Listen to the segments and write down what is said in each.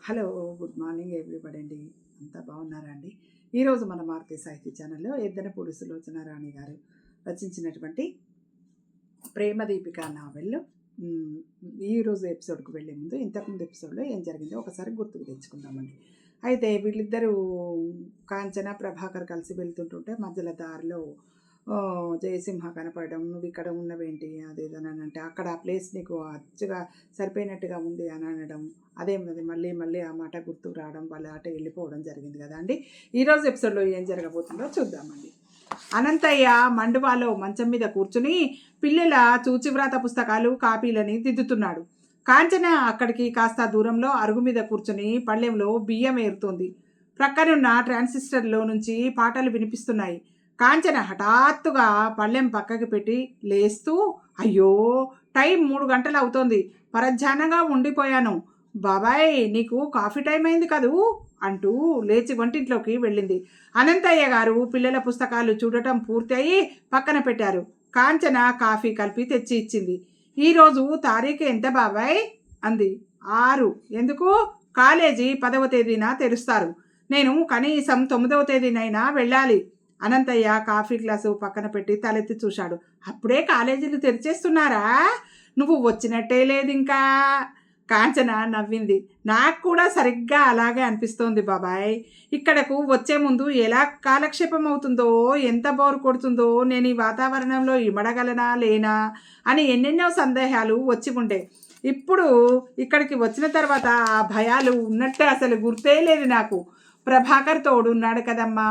Hello, good morning everybody అండి. అంతా బాగున్నారా అండి? ఈరోజు మన మారుతి సాహిత్య ఛానల్లో ఎద్దనపూడి సులోచన రాణి గారు రచించినటువంటి ప్రేమ దీపిక నావెల్ ఈరోజు ఎపిసోడ్కి వెళ్ళే ముందు ఇంతకుముందు ఎపిసోడ్లో ఏం జరిగిందో ఒకసారి గుర్తుకు తెచ్చుకుందామండి. అయితే వీళ్ళిద్దరూ కాంచన ప్రభాకర్ కలిసి వెళ్తుంటుంటే మధ్యలో దారిలో జయసింహ కనపడడం, నువ్వు ఇక్కడ ఉన్నవేంటి అదేదని అంటే అక్కడ ఆ ప్లేస్ నీకు అచ్చగా సరిపోయినట్టుగా ఉంది అని అనడం, అదేమది మళ్ళీ మళ్ళీ ఆ మాట గుర్తుకు రావడం, వాళ్ళ అటు వెళ్ళిపోవడం జరిగింది కదా అండి. ఈరోజు ఎపిసోడ్లో ఏం జరగబోతుందో చూద్దామండి. అనంతయ్య మండువాలో మంచం మీద కూర్చుని పిల్లల చూచివ్రాత పుస్తకాలు కాపీలని దిద్దుతున్నాడు. కాంచన అక్కడికి కాస్త దూరంలో అరుగు మీద కూర్చుని పళ్ళెంలో బియ్యం ఏరుతోంది. ప్రక్కనున్న ట్రాన్సిస్టర్లో నుంచి పాటలు వినిపిస్తున్నాయి. కాంచన హఠాత్తుగా పళ్ళెం పక్కకి పెట్టి లేస్తూ, అయ్యో టైం 3 గంటలు అవుతోంది, పరధ్యానంగా ఉండిపోయాను, బాబాయ్ నీకు కాఫీ టైం అయింది కదూ అంటూ లేచి వంటింట్లోకి వెళ్ళింది. అనంతయ్య గారు పిల్లల పుస్తకాలు చూడటం పూర్తి అయ్యి పక్కన పెట్టారు. కాంచన కాఫీ కలిపి తెచ్చి ఇచ్చింది. ఈరోజు తారీఖు ఎంత బాబాయ్ అంది. 6. ఎందుకు? కాలేజీ 10వ తేదీన తెరుస్తారు. నేను కనీసం 9వ తేదీనైనా వెళ్ళాలి. అనంతయ్య కాఫీ గ్లాసు పక్కన పెట్టి తలెత్తి చూశాడు. అప్పుడే కాలేజీలు తెరిచేస్తున్నారా? నువ్వు వచ్చినట్టే లేదు ఇంకా. కాంచన నవ్వింది. నాకు కూడా సరిగ్గా అలాగే అనిపిస్తోంది బాబాయ్. ఇక్కడకు వచ్చే ముందు ఎలా కాలక్షేపం అవుతుందో, ఎంత బోరు కొడుతుందో, నేను ఈ వాతావరణంలో ఇమడగలనా లేనా అని ఎన్నెన్నో సందేహాలు వచ్చి ఉండే. ఇప్పుడు ఇక్కడికి వచ్చిన తర్వాత ఆ భయాలు ఉన్నట్టే అసలు గుర్తే లేదు నాకు. ప్రభాకర్ తోడున్నాడు కదమ్మా,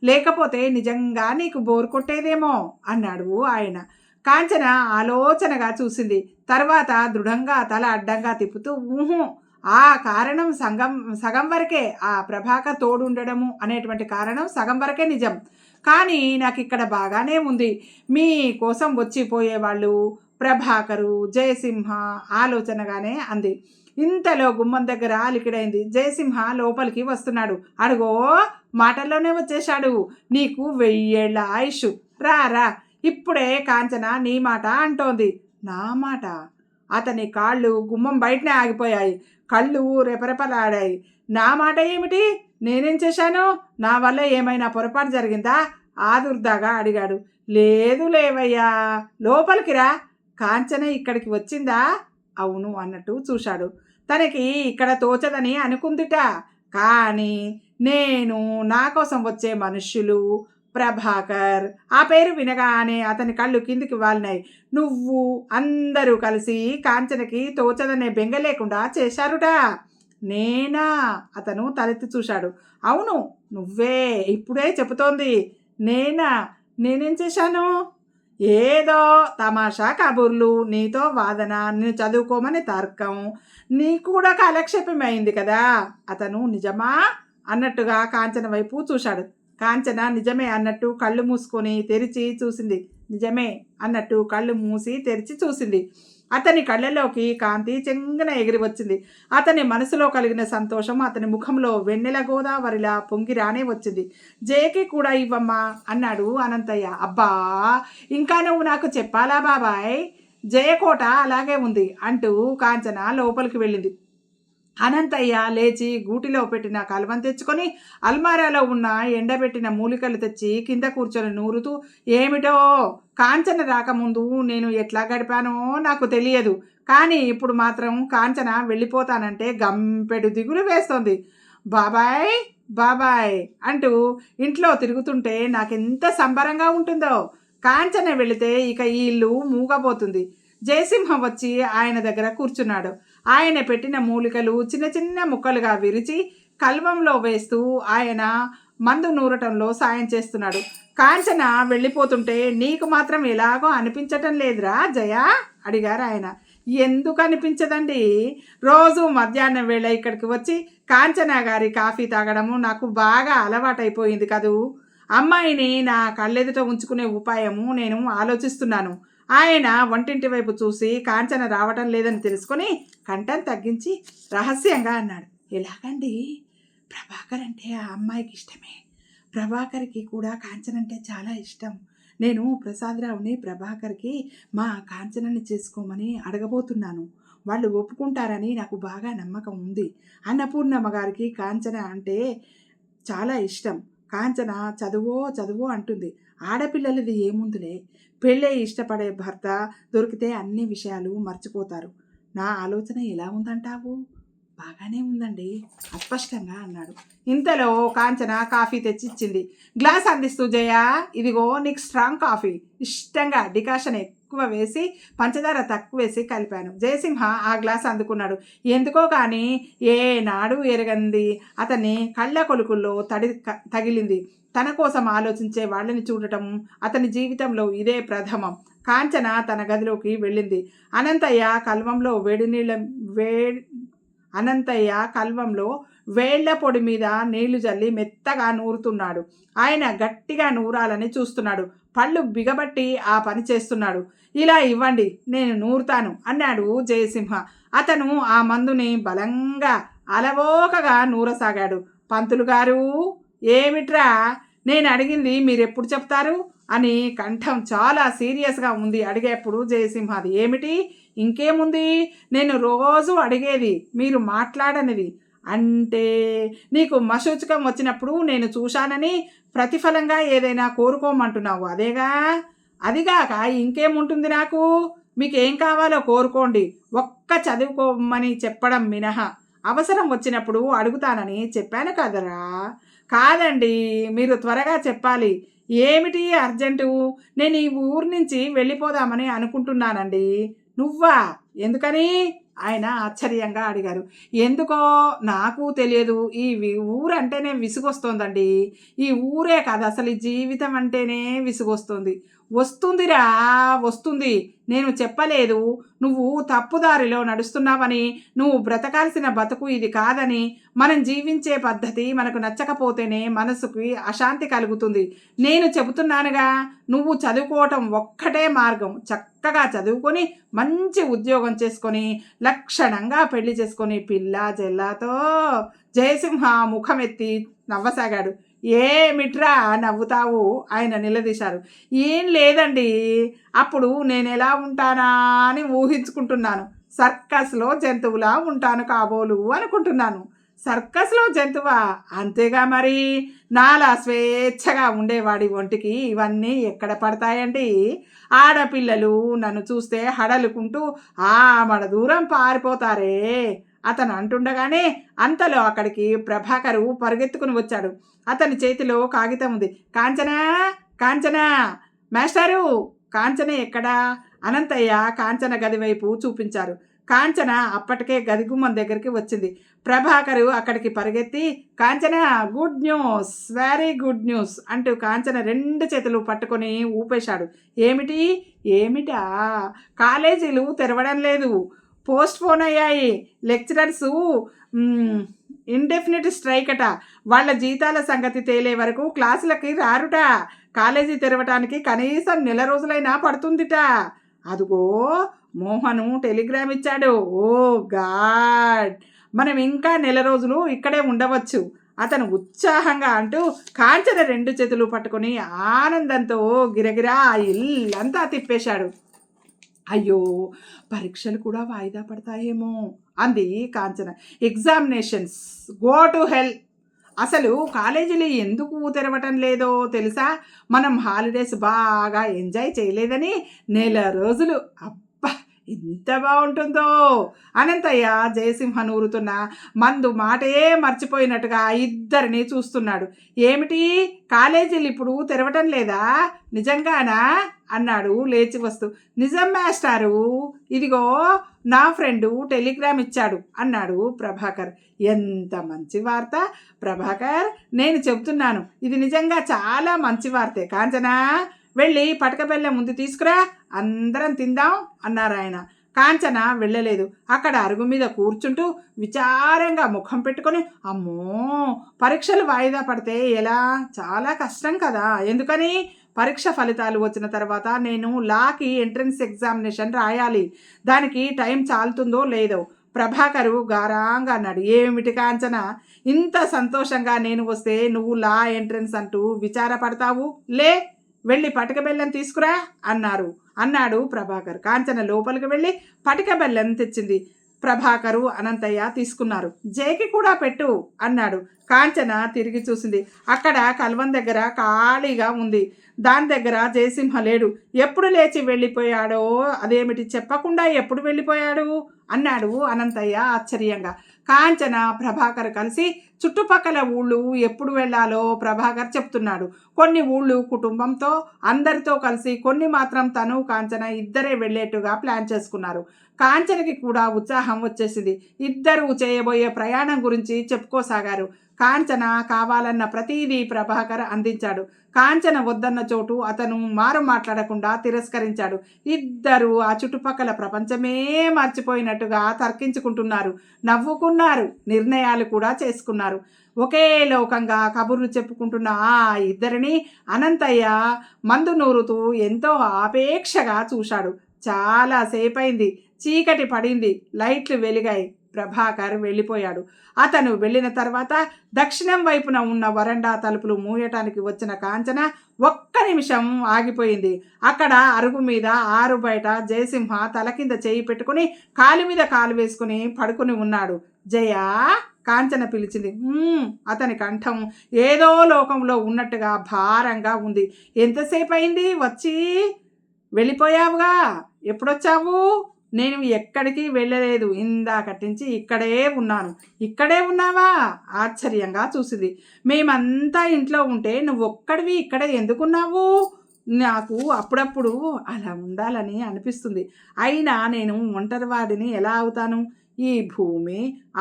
లేకపోతే నిజంగా నీకు బోరు కొట్టేదేమో అన్నాడు ఆయన. కాంచన ఆలోచనగా చూసింది. తర్వాత దృఢంగా తల అడ్డంగా తిప్పుతూ ఊహు, ఆ కారణం సగం వరకే, ఆ ప్రభాకర్ తోడు ఉండడము అనేటువంటి కారణం సగం వరకే నిజం. కానీ నాకు ఇక్కడ బాగానే ఉంది. మీ కోసం వచ్చిపోయేవాళ్ళు ప్రభాకరు, జయసింహ ఆలోచనగానే అంది. ఇంతలో గుమ్మం దగ్గర అలికిడైంది. జయసింహ లోపలికి వస్తున్నాడు. అడుగో మాటల్లోనే వచ్చేశాడు. నీకు 1000 ఏళ్ల ఆయుష్, రా రా. ఇప్పుడే కాంచన నీ మాట అంటోంది. నా మాట? అతని కాళ్ళు గుమ్మం బయటనే ఆగిపోయాయి. కళ్ళు రెపరెపలాడాయి. నా మాట ఏమిటి? నేనేం చేశాను? నా వల్ల ఏమైనా పొరపాటు జరిగిందా? ఆదుర్దాగా అడిగాడు. లేదు లేవయ్యా, లోపలికి రా. కాంచన ఇక్కడికి వచ్చిందా? అవును అన్నట్టు చూశాడు. తనకి ఇక్కడ తోచదని అనుకుందిట. కానీ నేను, నా కోసం వచ్చే మనుష్యులు, ప్రభాకర్ ఆ పేరు వినగానే అతని కళ్ళు కిందికి వాలినాయి. నువ్వు అందరూ కలిసి కాంచనకి తోచదనే బెంగ లేకుండా చేశారుట. నేనా? అతను తలెత్తి చూశాడు. అవును నువ్వే, ఇప్పుడే చెబుతోంది. నేనా? నేనేం చేశాను? ఏదో తమాషా కబుర్లు, నీతో వాదన, నేను చదువుకోమని తర్కం, నీకు కూడా కాలక్షేపం అయింది కదా. అతను నిజమా అన్నట్టుగా కాంచన వైపు చూశాడు. కాంచన నిజమే అన్నట్టు కళ్ళు మూసుకొని తెరిచి చూసింది. నిజమే అన్నట్టు కళ్ళు మూసి తెరిచి చూసింది. అతని కళ్ళలోకి కాంతి చెంగున ఎగిరి వచ్చింది. అతని మనసులో కలిగిన సంతోషం అతని ముఖంలో వెన్నెల గోదావరిలా పొంగి రానే వచ్చింది. జయకి కూడా ఇవ్వమ్మా అన్నాడు అనంతయ్య. అబ్బా, ఇంకా నువ్వు నాకు చెప్పాలా బాబాయ్? జయకోట అలాగే ఉంది అంటూ కాంచన లోపలికి వెళ్ళింది. అనంతయ్య లేచి గూటిలో పెట్టిన కలవం తెచ్చుకొని అల్మారాలో ఉన్న ఎండబెట్టిన మూలికలు తెచ్చి కింద కూర్చొని నూరుతూ, ఏమిటో కాంచన రాకముందు నేను ఎట్లా గడిపానో నాకు తెలియదు, కానీ ఇప్పుడు మాత్రం కాంచన వెళ్ళిపోతానంటే గంపెడు దిగులు వేస్తోంది. బాబాయ్ బాబాయ్ అంటూ ఇంట్లో తిరుగుతుంటే నాకెంత సంబరంగా ఉంటుందో. కాంచన వెళితే ఇక ఈ ఇల్లు మూగబోతుంది. జయసింహం వచ్చి ఆయన దగ్గర కూర్చున్నాడు. ఆయన పెట్టిన మూలికలు చిన్న చిన్న ముక్కలుగా విరిచి కల్వంలో వేస్తూ ఆయన మందు నూరటంలో సాయం చేస్తున్నాడు. కాంచన వెళ్ళిపోతుంటే నీకు మాత్రం ఎలాగో అనిపించటం లేదురా జయ అడిగారు ఆయన. ఎందుకు అనిపించదండి? రోజు మధ్యాహ్నం వేళ ఇక్కడికి వచ్చి కాంచన గారి కాఫీ తాగడము నాకు బాగా అలవాటైపోయింది కదూ. అమ్మాయిని నా కళ్ళెదుట ఉంచుకునే ఉపాయము నేను ఆలోచిస్తున్నాను. ఆయన వంటింటి వైపు చూసి కాంచన రావటం లేదని తెలుసుకొని కంఠం తగ్గించి రహస్యంగా అన్నాడు. ఎలాగండి? ప్రభాకర్ అంటే ఆ అమ్మాయికి ఇష్టమే. ప్రభాకర్కి కూడా కాంచన అంటే చాలా ఇష్టం. నేను ప్రసాదరావుని ప్రభాకర్కి మా కాంచనని చేసుకోమని అడగబోతున్నాను. వాళ్ళు ఒప్పుకుంటారని నాకు బాగా నమ్మకం ఉంది. అన్నపూర్ణమ్మ గారికి కాంచన అంటే చాలా ఇష్టం. కాంచన చదువో చదువో అంటుంది. ఆడపిల్లలది ఏముందిలే, పెళ్ళే ఇష్టపడే భర్త దొరికితే అన్ని విషయాలు మర్చిపోతారు. నా ఆలోచన ఎలా ఉందంటావు? బాగానే ఉందండి అస్పష్టంగా అన్నాడు. ఇంతలో కాంచన కాఫీ తెచ్చి ఇచ్చింది. గ్లాస్ అందిస్తూ, జయ ఇదిగో నీకు స్ట్రాంగ్ కాఫీ, ఇష్టంగా డికాషన్ ఎక్కువ వేసి పంచదార తక్కువ వేసి కలిపాను. జయసింహ ఆ గ్లాస్ అందుకున్నాడు. ఎందుకో కానీ ఏనాడు ఎరగంది అతని కళ్ళ కొలుకుల్లో తగిలింది. తన కోసం ఆలోచించే వాళ్ళని చూడటం అతని జీవితంలో ఇదే ప్రథమం. కాంచన తన గదిలోకి వెళ్ళింది. అనంతయ్య కల్వంలో వేళ్ల పొడి మీద నీళ్లు జల్లి మెత్తగా నూరుతున్నాడు. ఆయన గట్టిగా నూరాలని చూస్తున్నాడు. పళ్ళు బిగబట్టి ఆ పని చేస్తున్నాడు. ఇలా ఇవ్వండి, నేను నూరుతాను అన్నాడు జయసింహ. అతను ఆ మందుని బలంగా అలవోకగా నూరసాగాడు. పంతులు గారు, ఏమిట్రా నేను అడిగింది మీరెప్పుడు చెప్తారు అని కంఠం చాలా సీరియస్గా ఉంది. అడిగేప్పుడు జయసింహది, ఏమిటి, ఇంకేముంది, నేను రోజు అడిగేది మీరు మాట్లాడనిది. అంటే నీకు మశూచకం వచ్చినప్పుడు నేను చూశానని ప్రతిఫలంగా ఏదైనా కోరుకోమంటున్నావు, అదేగా? అదిగాక ఇంకేముంటుంది నాకు? మీకేం కావాలో కోరుకోండి, ఒక్క చదువుకోమని చెప్పడం మినహా. అవసరం వచ్చినప్పుడు అడుగుతానని చెప్పాను కదరా. కాదండి, మీరు త్వరగా చెప్పాలి. ఏమిటి అర్జెంటు? నేను ఈ ఊరు నుంచి వెళ్ళిపోదామని అనుకుంటున్నానండి. నువ్వా? ఎందుకని? ఆయన ఆశ్చర్యంగా అడిగారు. ఎందుకో నాకు తెలియదు, ఈ ఊరంటేనే విసుగొస్తోందండి. ఈ ఊరే కాదు, అసలు ఈ జీవితం అంటేనే విసుగొస్తుంది. వస్తుందిరా, వస్తుంది. నేను చెప్పలేదు నువ్వు తప్పుదారిలో నడుస్తున్నావని, నువ్వు బ్రతకాల్సిన బతుకు ఇది కాదని. మనం జీవించే పద్ధతి మనకు నచ్చకపోతేనే మనసుకి అశాంతి కలుగుతుంది. నేను చెబుతున్నానుగా, నువ్వు చదువుకోవటం ఒక్కటే మార్గం. చక్కగా చదువుకొని మంచి ఉద్యోగం చేసుకొని లక్షణంగా పెళ్లి చేసుకొని పిల్ల జెల్లాతో. జయసింహ ముఖమెత్తి నవ్వసాగాడు. ఏమిట్రా నవ్వుతావు? ఆయన నిలదీశారు. ఏం లేదండి, అప్పుడు నేను ఎలా ఉంటానా అని ఊహించుకుంటున్నాను. సర్కస్లో జంతువులా ఉంటాను కాబోలు అనుకుంటున్నాను. సర్కస్లో జంతువా? అంతేగా మరి. నాలా స్వేచ్ఛగా ఉండేవాడి ఒంటికి ఇవన్నీ ఎక్కడ పడతాయండి? ఆడపిల్లలు నన్ను చూస్తే హడలుకుంటూ మన దూరం పారిపోతారే అతను అంటుండగానే అంతలో అక్కడికి ప్రభాకరు పరుగెత్తుకుని వచ్చాడు. అతని చేతిలో కాగితం ఉంది. కాంచనా, కాంచనా, మాస్టారు, కాంచన ఎక్కడా? అనంతయ్య కాంచన గది వైపు చూపించారు. కాంచన అప్పటికే గది గుమ్మం దగ్గరికి వచ్చింది. ప్రభాకరు అక్కడికి పరిగెత్తి, Kanchana, good news, very good news అంటూ కాంచన 2 చేతులు పట్టుకొని ఊపేశాడు. ఏమిటి? ఏమిటా? కాలేజీలు తెరవడం లేదు, పోస్ట్ పోన్ అయ్యాయి. లెక్చరర్సు ఇండెఫినిట్ స్ట్రైక్ అట. వాళ్ళ జీతాల సంగతి తేలే వరకు క్లాసులకి రారుట. కాలేజీ తెరవటానికి కనీసం 1 రోజులైనా పడుతుందిట. అదుగో మోహను టెలిగ్రామ్ ఇచ్చాడు. ఓ గాడ్, మనం ఇంకా 1 రోజులు ఇక్కడే ఉండవచ్చు అతను ఉత్సాహంగా అంటూ కాంచన 2 చేతులు పట్టుకొని ఆనందంతో గిరగిరా ఇల్లంతా తిప్పేశాడు. అయ్యో, పరీక్షలు కూడా వాయిదా పడతాయేమో అంది Kanchana. Examinations go to hell. అసలు కాలేజీలు ఎందుకు తెరవటం లేదో తెలుసా? మనం హాలిడేస్ బాగా ఎంజాయ్ చేయలేదని 1 రోజులు. అబ్బా, ఎంత బాగుంటుందో. అనంతయ్య జయసింహ నూరుతున్న మందు మాటే మర్చిపోయినట్టుగా ఇద్దరిని చూస్తున్నాడు. ఏమిటి, కాలేజీలు ఇప్పుడు తెరవటం లేదా? నిజంగానా అన్నాడు లేచి వస్తూ. నిజం మాస్టారు, ఇదిగో నా ఫ్రెండు టెలిగ్రామ్ ఇచ్చాడు అన్నాడు ప్రభాకర్. ఎంత మంచి వార్త ప్రభాకర్, నేను చెబుతున్నాను, ఇది నిజంగా చాలా మంచి వార్తే. కాంచనా, వెళ్ళి పటక బెల్లం ముందు తీసుకురా, అందరం తిందాం అన్నారు ఆయన. కాంచన వెళ్ళలేదు. అక్కడ అరుగు మీద కూర్చుంటూ విచారంగా ముఖం పెట్టుకొని, అమ్మో, పరీక్షలు వాయిదా పడితే ఎలా? చాలా కష్టం కదా. ఎందుకని? పరీక్ష ఫలితాలు వచ్చిన తర్వాత నేను లాకి ఎంట్రన్స్ ఎగ్జామినేషన్ రాయాలి. దానికి టైం చాలుతుందో లేదో. ప్రభాకరు గారాంగా అన్నాడు. ఏమిటి కాంచన, ఇంత సంతోషంగా నేను వస్తే నువ్వు లా ఎంట్రన్స్ అంటూ విచారపడతావు? లే, వెళ్ళి పటిక బెల్లం తీసుకురా అన్నాడు ప్రభాకర్. కాంచన లోపలికి వెళ్ళి పటిక బెల్లం తెచ్చింది. ప్రభాకరు అనంతయ్య తీసుకున్నారు. జేకి కూడా పెట్టు అన్నాడు. కాంచన తిరిగి చూసింది. అక్కడ కల్వం దగ్గర ఖాళీగా ఉంది. దాని దగ్గర జయసింహ లేడు. ఎప్పుడు లేచి వెళ్ళిపోయాడో, అదేమిటి చెప్పకుండా ఎప్పుడు వెళ్ళిపోయాడు అన్నాడు అనంతయ్య ఆశ్చర్యంగా. కాంచన ప్రభాకర్ కలిసి చుట్టుపక్కల ఊళ్ళు ఎప్పుడు వెళ్ళాలో ప్రభాకర్ చెప్తున్నాడు. కొన్ని ఊళ్ళు కుటుంబంతో అందరితో కలిసి, కొన్ని మాత్రం తను కాంచన ఇద్దరే వెళ్ళేట్టుగా ప్లాన్ చేసుకున్నారు. కాంచనకి కూడా ఉత్సాహం వచ్చేసింది. ఇద్దరు చేయబోయే ప్రయాణం గురించి చెప్పుకోసాగారు. కాంచన కావాలన్న ప్రతిదీ ప్రభాకర్ అందించాడు. కాంచన వద్దన్న చోటు అతను మారు మాట్లాడకుండా తిరస్కరించాడు. ఇద్దరు ఆ చుట్టుపక్కల ప్రపంచమే మర్చిపోయినట్టుగా తర్కించుకుంటున్నారు, నవ్వుకున్నారు, నిర్ణయాలు కూడా చేసుకున్నారు. ఒకే లోకంగా కబుర్లు చెప్పుకుంటున్న ఆ ఇద్దరిని అనంతయ్య మందు నూరుతూ ఎంతో ఆపేక్షగా చూశాడు. చాలా సేపైంది. చీకటి పడింది. లైట్లు వెలిగాయి. ప్రభాకర్ వెళ్ళిపోయాడు. అతను వెళ్ళిన తర్వాత దక్షిణం వైపున ఉన్న వరండా తలుపులు మూయటానికి వచ్చిన కాంచన ఒక్క నిమిషం ఆగిపోయింది. అక్కడ అరుగు మీద ఆరు బయట జయసింహ తల కింద చేయి పెట్టుకుని కాలు మీద కాలు వేసుకుని పడుకుని ఉన్నాడు. జయా, కాంచన పిలిచింది. అతని కంఠం ఏదో లోకంలో ఉన్నట్టుగా భారంగా ఉంది. ఎంతసేపు అయింది వచ్చి? వెళ్ళిపోయావుగా, ఎప్పుడొచ్చావు? నేను ఎక్కడికి వెళ్ళలేదు, ఇందాకటించి ఇక్కడే ఉన్నాను. ఇక్కడే ఉన్నావా? ఆశ్చర్యంగా చూసింది. మేమంతా ఇంట్లో ఉంటే నువ్వు ఒక్కడివి ఇక్కడ ఎందుకున్నావు? నాకు అప్పుడప్పుడు అలా ఉండాలని అనిపిస్తుంది. అయినా నేను ఒంటరివాడిని ఎలా అవుతాను? ఈ భూమి,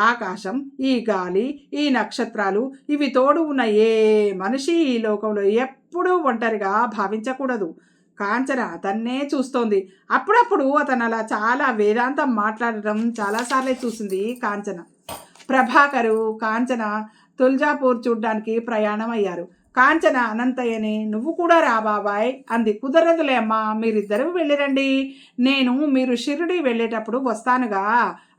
ఆకాశం, ఈ గాలి, ఈ నక్షత్రాలు, ఇవి తోడు ఉన్న ఏ మనిషి ఈ లోకంలో ఎప్పుడూ ఒంటరిగా భావించకూడదు. కాంచన అతన్నే చూస్తోంది. అప్పుడప్పుడు అతను అలా చాలా వేదాంతం మాట్లాడటం చాలాసార్లే చూసింది కాంచన. ప్రభాకరు, కాంచన తుల్జాపూర్ చూడ్డానికి ప్రయాణం అయ్యారు. కాంచన అనంతయ్యని నువ్వు కూడా రా బాబాయ్ అంది. కుదరదులే అమ్మా, మీరిద్దరూ వెళ్ళిరండి. మీరు షిరిడి వెళ్ళేటప్పుడు వస్తానుగా.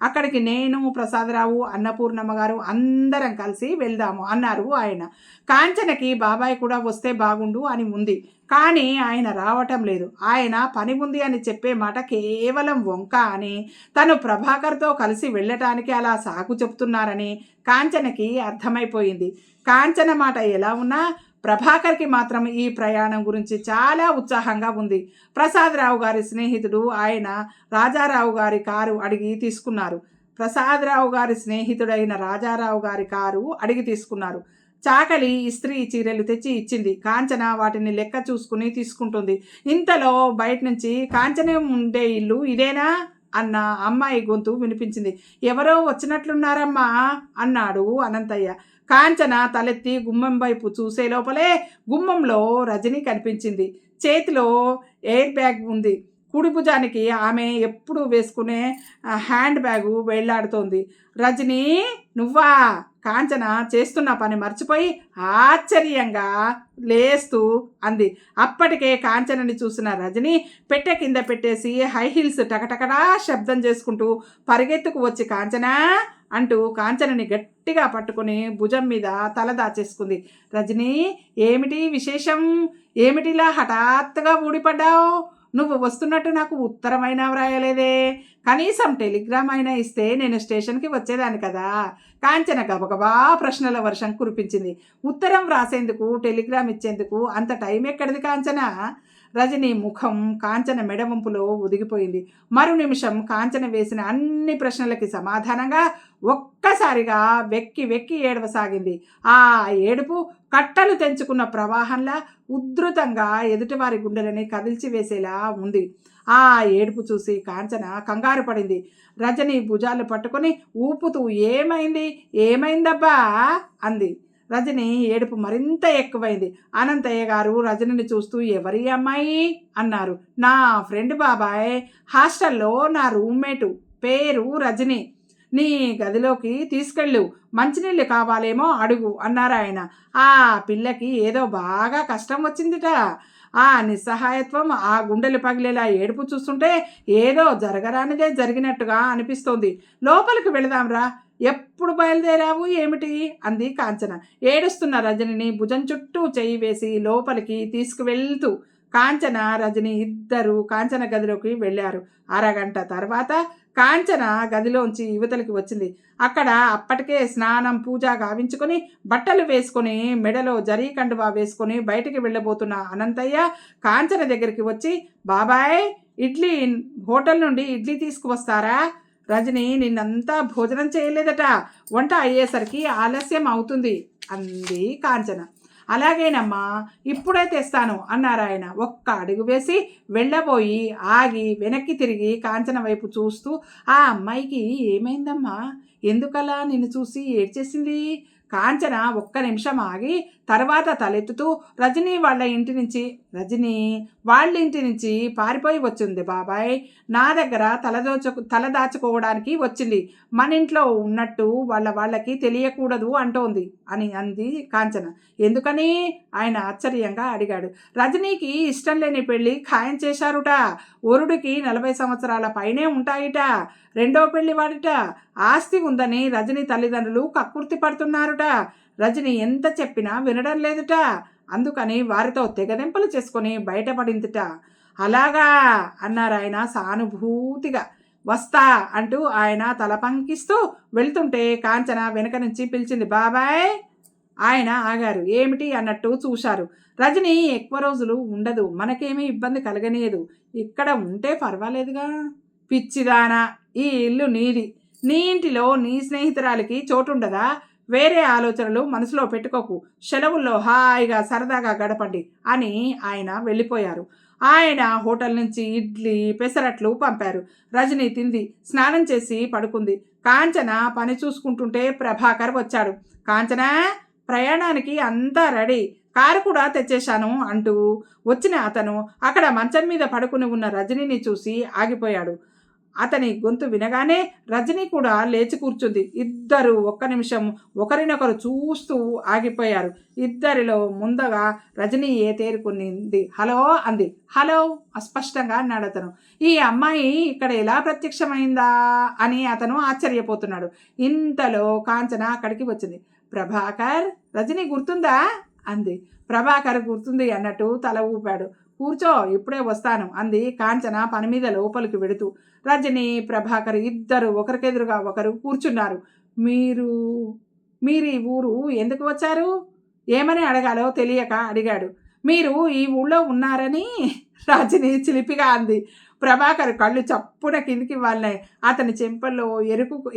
అక్కడికి నేను, ప్రసాదరావు, అన్నపూర్ణమ్మ గారు అందరం కలిసి వెళ్దాము అన్నారు ఆయన. కాంచనకి బాబాయ్ కూడా వస్తే బాగుండు అని ఉంది. కానీ ఆయన రావటం లేదు. ఆయన పని ఉంది అని చెప్పే మాట కేవలం వంక అని, తను ప్రభాకర్తో కలిసి వెళ్ళటానికి అలా సాకు చెప్తున్నారని కాంచనకి అర్థమైపోయింది. కాంచన మాట ఎలా ఉన్నా ప్రభాకర్కి మాత్రం ఈ ప్రయాణం గురించి చాలా ఉత్సాహంగా ఉంది. ప్రసాదరావు గారి స్నేహితుడు ఆయన రాజారావు గారి కారు అడిగి తీసుకున్నారు. ప్రసాదరావు గారి స్నేహితుడైన రాజారావు గారి కారు అడిగి తీసుకున్నారు. చాకలి ఇస్త్రీ చీరలు తెచ్చి ఇచ్చింది. కాంచన వాటిని లెక్క చూసుకుని తీసుకుంటుంది. ఇంతలో బయట నుంచి కాంచన ఉండే ఇల్లు ఇదేనా అన్న అమ్మాయి గొంతు వినిపించింది. ఎవరో వచ్చినట్లున్నారమ్మా అన్నాడు అనంతయ్య. కాంచన తలెత్తి గుమ్మం వైపు చూసే లోపలే గుమ్మంలో రజని కనిపించింది. చేతిలో ఎయిర్ బ్యాగ్ ఉంది. కుడి భుజానికి ఆమె ఎప్పుడు వేసుకునే హ్యాండ్ బ్యాగు వేళ్లాడుతోంది. రజని, నువ్వా? కాంచన చేస్తున్న పని మర్చిపోయి ఆశ్చర్యంగా లేస్తూ అంది. అప్పటికే కాంచనని చూసిన రజని పెట్టె కింద పెట్టేసి హై హీల్స్ టకటకడా శబ్దం చేసుకుంటూ పరిగెత్తుకు వచ్చి కాంచన అంటూ కాంచనని గట్టిగా పట్టుకుని భుజం మీద తల దాచేసుకుంది. రజని, ఏమిటి విశేషం? ఏమిటిలా హఠాత్తుగా ఊడిపడ్డావు? నువ్వు వస్తున్నట్టు నాకు ఉత్తరమైనా వ్రాయలేదే. కనీసం టెలిగ్రామ్ అయినా ఇస్తే నేను స్టేషన్కి వచ్చేదాన్ని కదా. కాంచన గబగబా ప్రశ్నల వర్షం కురిపించింది. ఉత్తరం వ్రాసేందుకు, టెలిగ్రామ్ ఇచ్చేందుకు అంత టైం ఎక్కడిది కాంచన? రజని ముఖం కాంచన మెడవంపులో ఒదిగిపోయింది. మరు నిమిషం కాంచన వేసిన అన్ని ప్రశ్నలకి సమాధానంగా ఒక్కసారిగా వెక్కి వెక్కి ఏడవసాగింది. ఆ ఏడుపు కట్టలు తెంచుకున్న ప్రవాహంలా ఉధృతంగా ఎదుటివారి గుండెలని కదిల్చివేసేలా ఉంది. ఆ ఏడుపు చూసి కాంచన కంగారు పడింది. రజని భుజాలు పట్టుకొని ఊపుతూ ఏమైందబ్బా అంది. రజని ఏడుపు మరింత ఎక్కువైంది. అనంతయ్య గారు రజనిని చూస్తూ ఎవరి అమ్మాయి అన్నారు. నా ఫ్రెండ్ బాబాయ్, హాస్టల్లో నా రూమ్మేటు, పేరు రజని. నీ గదిలోకి తీసుకెళ్ళు, మంచినీళ్ళు కావాలేమో అడుగు అన్నారు ఆయన. ఆ పిల్లకి ఏదో బాగా కష్టం వచ్చిందిట. ఆ నిస్సహాయత్వం, ఆ గుండెలు పగిలేలా ఏడుపు చూస్తుంటే ఏదో జరగరానిదే జరిగినట్టుగా అనిపిస్తోంది. లోపలికి వెళదాంరా. ఎప్పుడు బయలుదేరావు ఏమిటి అంది కాంచన. ఏడుస్తున్న రజనిని భుజం చుట్టూ చెయ్యి వేసి లోపలికి తీసుకువెళ్తూ కాంచన, రజని ఇద్దరు కాంచన గదిలోకి వెళ్ళారు. అరగంట తర్వాత కాంచన గదిలోంచి యువతలకి వచ్చింది. అక్కడ అప్పటికే స్నానం పూజ గావించుకొని బట్టలు వేసుకొని మెడలో జరీ కండువా వేసుకొని బయటికి వెళ్ళబోతున్న అనంతయ్య కాంచన దగ్గరికి వచ్చి, బాబాయ్ ఇడ్లీ హోటల్ నుండి ఇడ్లీ తీసుకువస్తారా? రజని నిన్నంతా భోజనం చేయలేదట, వంట అయ్యేసరికి ఆలస్యం అవుతుంది అంది కాంచన. అలాగేనమ్మా, ఇప్పుడే తెస్తాను అన్నారాయన. ఒక్క అడుగు వేసి వెళ్ళబోయి ఆగి వెనక్కి తిరిగి కాంచన వైపు చూస్తూ, ఆ అమ్మాయికి ఏమైందమ్మా, ఎందుకలా నిన్ను చూసి ఏడ్చేసింది? కాంచన ఒక్క నిమిషం ఆగి తర్వాత తలెత్తుతూ రజనీ వాళ్ళ ఇంటి నుంచి పారిపోయి వచ్చింది బాబాయ్. నా దగ్గర తలదాచుకోవడానికి వచ్చింది. మన ఇంట్లో ఉన్నట్టు వాళ్ళకి తెలియకూడదు అంటోంది అని అంది కాంచన. ఎందుకని? ఆయన ఆశ్చర్యంగా అడిగాడు. రజనీకి ఇష్టం లేని పెళ్లి ఖాయం చేశారుట. వరుడికి 40 సంవత్సరాల పైనే ఉంటాయిట. రెండో పెళ్లి వాడిట. ఆస్తి ఉందని రజనీ తల్లిదండ్రులు కక్కుర్తి పడుతున్నారుట. రజని ఎంత చెప్పినా వినడం లేదుట. అందుకని వారితో తెగదెంపలు చేసుకొని బయటపడిందిట. అలాగా అన్నారాయన సానుభూతిగా. వస్తా అంటూ ఆయన తల పంకిస్తూ వెళ్తుంటే కాంచన వెనక నుంచి పిలిచింది, బాబాయ్. ఆయన ఆగారు. ఏమిటి అన్నట్టు చూశారు. రజని ఎక్కువ రోజులు ఉండదు, మనకేమీ ఇబ్బంది కలగనీయదు. ఇక్కడ ఉంటే పర్వాలేదుగా. పిచ్చిదానా, ఈ ఇల్లు నీది. నీ ఇంటిలో నీ స్నేహితురాలికి చోటుండదా? వేరే ఆలోచనలు మనసులో పెట్టుకోకు. సెలవుల్లో హాయిగా సరదాగా గడపండి అని ఆయన వెళ్ళిపోయారు. ఆయన హోటల్ నుంచి ఇడ్లీ పెసరట్లు పంపారు. రజని తింది, స్నానం చేసి పడుకుంది. కాంచన పని చూసుకుంటుంటే ప్రభాకర్ వచ్చాడు. కాంచన, ప్రయాణానికి అంతా రెడీ, కారు కూడా తెచ్చేశాను అంటూ వచ్చిన అతను అక్కడ మంచం మీద పడుకుని ఉన్న రజనీని చూసి ఆగిపోయాడు. అతని గొంతు వినగానే రజని కూడా లేచి కూర్చుంది. ఇద్దరు ఒక్క నిమిషం ఒకరినొకరు చూస్తూ ఆగిపోయారు. ఇద్దరిలో ముందుగా రజని తేరుకునింది. హలో అంది. హలో అస్పష్టంగా అన్నాడు అతను. ఈ అమ్మాయి ఇక్కడ ఎలా ప్రత్యక్షమైందా అని అతను ఆశ్చర్యపోతున్నాడు. ఇంతలో కాంచన అక్కడికి వచ్చింది. ప్రభాకర్, రజని గుర్తుందా అంది. ప్రభాకర్ గుర్తుంది అన్నట్టు తల ఊపాడు. కూర్చో, ఇప్పుడే వస్తాను అంది కాంచన పని మీద లోపలికి వెడుతూ. రజని ప్రభాకర్ ఇద్దరు ఒకరికెదురుగా ఒకరు కూర్చున్నారు. మీరు ఈ ఊరు ఎందుకు వచ్చారు? ఏమని అడగాలో తెలియక అడిగాడు. మీరు ఈ ఊళ్ళో ఉన్నారని రజని చిలిపిగా అంది. ప్రభాకర్ కళ్ళు చప్పున కిందికి వాళ్ళాయి. అతని చెంపల్లో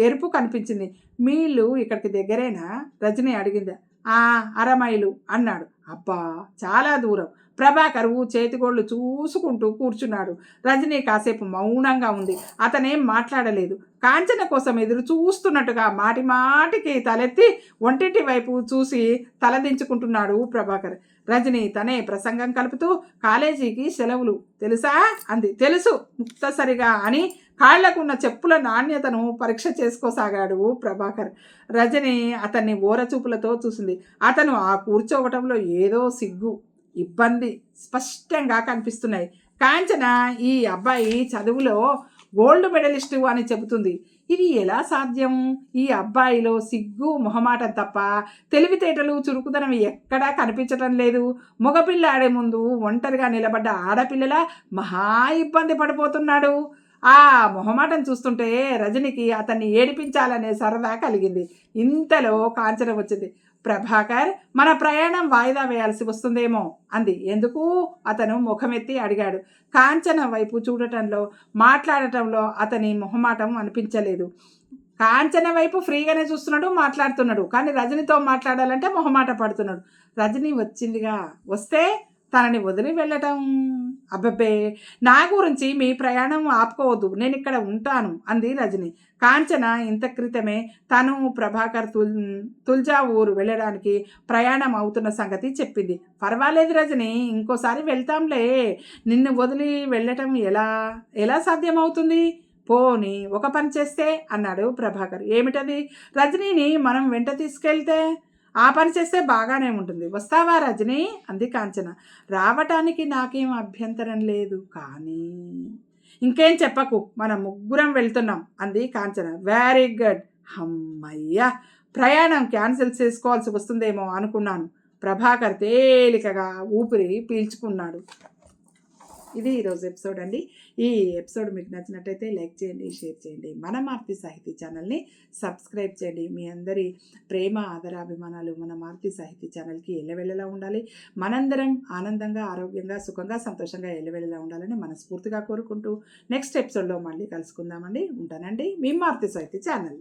ఎరుపు కనిపించింది. మీ ఇల్లు ఇక్కడికి దగ్గరేనా? రజని అడిగింది. 1/2 మైలు అన్నాడు. అబ్బా, చాలా దూరం. ప్రభాకరు చేతిగోళ్ళు చూసుకుంటూ కూర్చున్నాడు. రజని కాసేపు మౌనంగా ఉంది. అతనేం మాట్లాడలేదు. కాంచన కోసం ఎదురు చూస్తున్నట్టుగా మాటి మాటికి తలెత్తి ఒంటింటి వైపు చూసి తలదించుకుంటున్నాడు ప్రభాకర్. రజని తనే ప్రసంగం కలుపుతూ, కాలేజీకి సెలవులు తెలుసా అంది. తెలుసు ముక్తసరిగా అని కాళ్లకున్న చెప్పుల నాణ్యతను పరీక్ష చేసుకోసాగాడు ప్రభాకర్. రజని అతన్ని ఓరచూపులతో చూసింది. అతను ఆ కూర్చోవటంలో ఏదో సిగ్గు, ఇబ్బంది స్పష్టంగా కనిపిస్తున్నాయి. కాంచన ఈ అబ్బాయి చదువులో గోల్డ్ మెడలిస్టు అని చెబుతుంది. ఇది ఎలా సాధ్యం? ఈ అబ్బాయిలో సిగ్గు మొహమాటం తప్ప తెలివితేటలు చురుకుదనం ఎక్కడా కనిపించటం లేదు. మగపిల్లాడే ముందు ఒంటరిగా నిలబడ్డ ఆడపిల్లలా మహా ఇబ్బంది పడిపోతున్నాడు. ఆ మొహమాటం చూస్తుంటే రజనికి అతన్ని ఏడిపించాలనే సరదా కలిగింది. ఇంతలో కాంచన వచ్చింది. ప్రభాకర్, మన ప్రయాణం వాయిదా వేయాల్సి వస్తుందేమో అంది. ఎందుకు? అతను ముఖమెత్తి అడిగాడు. కాంచన వైపు చూడటంలో మాట్లాడటంలో అతని మొహమాటం అనిపించలేదు. కాంచన వైపు ఫ్రీగానే చూస్తున్నాడు, మాట్లాడుతున్నాడు. కానీ రజనితో మాట్లాడాలంటే మొహమాట పడుతున్నాడు. రజని వచ్చిందిగా, వస్తే తనని వదిలి వెళ్ళటం? అబ్బబ్బే, నా గురించి మీ ప్రయాణం ఆపుకోవద్దు, నేను ఇక్కడ ఉంటాను అంది రజని. కాంచన ఇంత క్రితమే తను ప్రభాకర్ తుల్జా ఊరు వెళ్ళడానికి ప్రయాణం అవుతున్న సంగతి చెప్పింది. పర్వాలేదు రజని, ఇంకోసారి వెళ్తాంలే. నిన్ను వదిలి వెళ్ళటం ఎలా సాధ్యమవుతుంది? పోనీ ఒక పని చేస్తే అన్నాడు ప్రభాకర్. ఏమిటది? రజనీని మనం వెంట తీసుకెళ్తే? ఆ పని చేస్తే బాగానే ఉంటుంది. వస్తావా రజని అంది కాంచన. రావటానికి నాకేం అభ్యంతరం లేదు, కానీ ఇంకేం చెప్పకు, మనం ముగ్గురం వెళ్తున్నాం అంది కాంచన. Very good. అమ్మయ్యా, ప్రయాణం క్యాన్సిల్ చేసుకోవాల్సి వస్తుందేమో అనుకున్నాను. ప్రభాకర్ తేలికగా ఊపిరి పీల్చుకున్నాడు. ఇది ఈరోజు ఎపిసోడ్ అండి. ఈ ఎపిసోడ్ మీకు నచ్చినట్టయితే లైక్ చేయండి, షేర్ చేయండి. మన మారుతి సాహితీ ఛానల్ని సబ్స్క్రైబ్ చేయండి. మీ అందరి ప్రేమ ఆదరాభిమానాలు మన మారుతి సాహితీ ఛానల్కి ఎల్లవెళ్ళలా ఉండాలి. మనందరం ఆనందంగా, ఆరోగ్యంగా, సుఖంగా, సంతోషంగా ఎల్లవెళ్ళలా ఉండాలని మనస్ఫూర్తిగా కోరుకుంటూ నెక్స్ట్ ఎపిసోడ్లో మళ్ళీ కలుసుకుందామండి. ఉంటానండి. మీ మారుతి సాహితీ ఛానల్.